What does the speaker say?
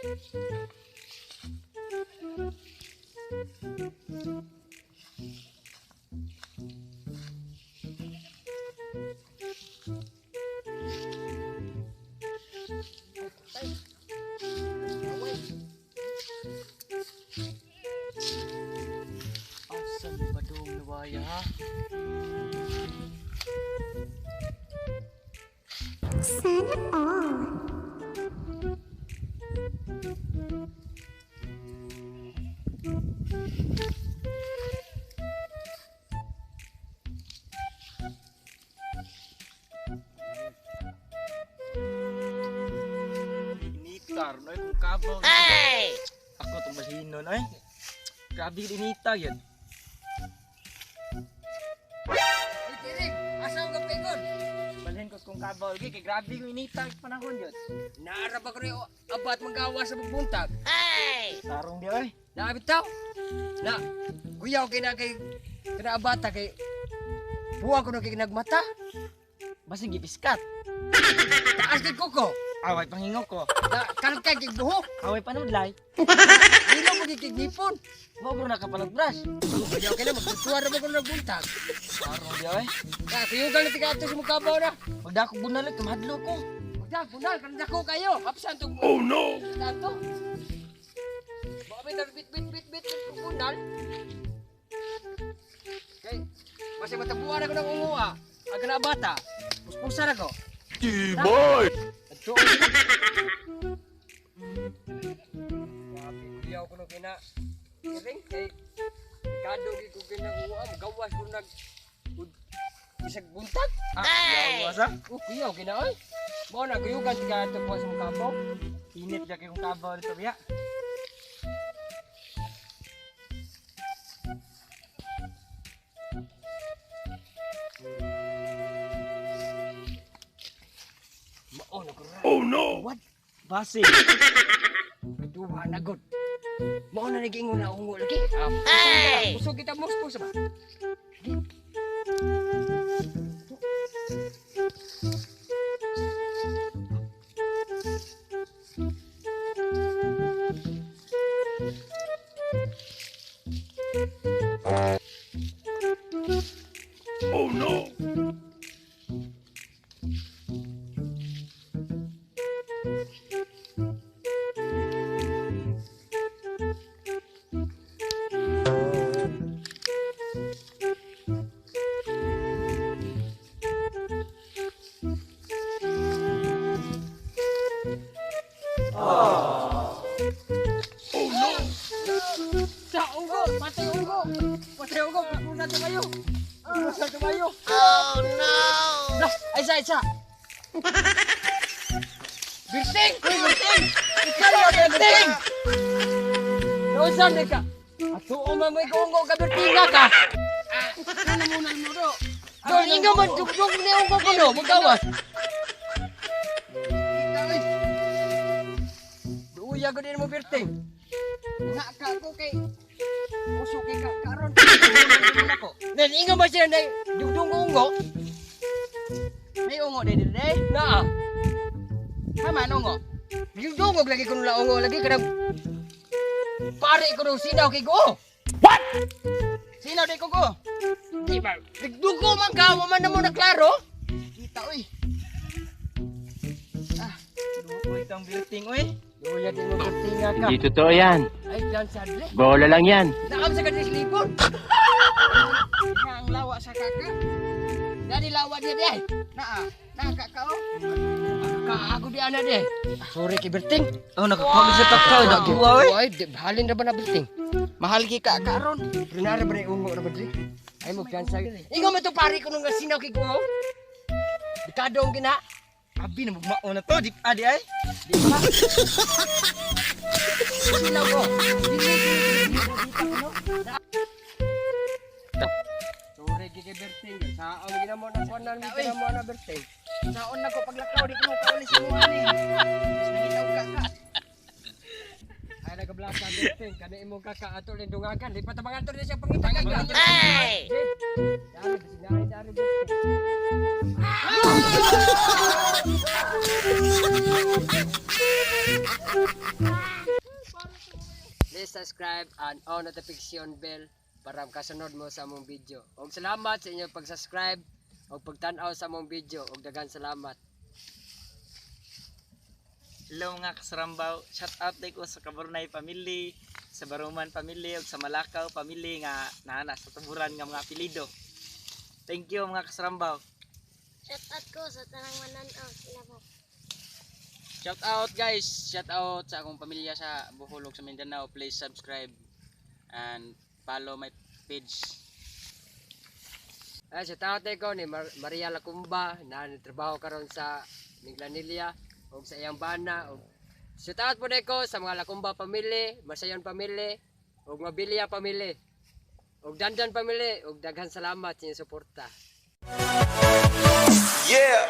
Asan ba dong luwaya? Sana all. Initar, no? Kung kabaw. Hey! Ako itong balhino, no? Grabe yung inita yan. Tiring, asam ka pegon. Balhin ko kung kabaw lagi, kay grabe yung inita yung panahon yun. Naarap ako rin abat magawa sa pagbuntag. Tarong di ay. Nabitaw. Na, guyaw kay abata kay buwan ko na kay nagmata. Basig ipiskat. Taas kay kuko. Away panghingaw ko. Na, kalat kay kay buhok. Away panudlay. Dilo mo kay nipon. Huwag mo nakapalag-brush. Guyaw kay na magtutuwa na ko nagbuntag. Tarong di ay. Na, tuyugan na tiga ato sa mukabaw na. Magdako bunalit, tumadlo ko. Magdag, bunal, kananda ko kayo. Kapsan itong... Oh no! Dato. Baka may bit bunal. Okay. Basta matabuan ako ng unguha. Aga na bata. Puspusan ako. Boy! Adto. Grabe, kuliyaw ko nung kina. Iring, kay... Kado ko kinakuha. Magawas ko nag... Isag buntag. Yawas ha? Kuyaw, kinaoy. Mo na, kuyugan ka ito po sa mukabaw. Init ka kayong kabaw dito biya. Mao na ko ra. Oh no! What? Basig. Duha na god. Mao na nag-ingon na ungo lagi. Hey! Puso kita muspos ba? Oh no! Sa ungo, patay ungo. Patay ungo, puno sa kayo. Puno sa kayo. Oh no! Lah, isa. Birting! Uy, birting! Ikaw yung birting! Nausan na ka. Ato umamoy ko ungo ka birting na ka. Ano muna mo do? Doon, inga man, dugdug na ungo ko do. Magawas. Duya ko din mo birting. Nga ka ko kay... Puso kay ka, karon. Nen, inga ba siya na dugdug ungo? May ungo din din eh. Naa. Tama ungo. Yung dungog lagi ko nung laongo lagi kadang pare ko nung sinaw kay ko. What? Sino di ko ko? Di ba? Nagdugo man ka, man na mo na klaro. Kita uy. Dugo itong building uy. Duya din mo tinga ka. Hindi totoo yan. Ay, dan sadle. Bola lang yan. Nakam sa kadis libon. Ang lawa sa kaka. Dari lawa dia deh. Naa, kakao. Kaago di ana deh. Sorry kay Berting. Oh, nakakuha sa takaw. Nakuha uy. Ay, halin ra ba na Berting? Mahal ki ka karon. Rinara ba na ungo ra ba diri? Ay mo kansa. Ingo mo to pare ko nung sinaw kay ko. Dikadong kina. Abi na magmao na to. Di adi ay. Di ba? Sinaw ko. Sorry kay Berting. Saon gina mo na kuanan mi gina mo na Berting. Saon na ko paglakaw di ko kauli si mo ani. Nangitaw ka ka. Ay nagablasa Berting kani imong kaka ato rin dungagan. Di patabangan to siya pangitangan ka. Hey! Dari Berting. Please subscribe and on notification bell para makasunod mo sa among video. Og salamat sa inyong pag-subscribe og pagtan-aw sa among video og daghang salamat. Hello mga kasarambaw, shout out day ko sa Kaburnay family, sa Baruman family, ug sa Malakaw family nga naana sa tuburan nga mga apelyido. Thank you mga kasarambaw. Shout out ko sa tanang mananaw. Salamat. Shout out guys, shout out sa akong pamilya sa Bohol ug sa Mindanao. Please subscribe and follow my page. Ay, sa tatay ko ni Maria Lacumba na nagtrabaho karon sa Minglanilla og sa iyang bana og shout out po ko sa mga Lacumba family, Masayon family og Mabilia family og Dandan family og daghan salamat sa inyong suporta. Yeah.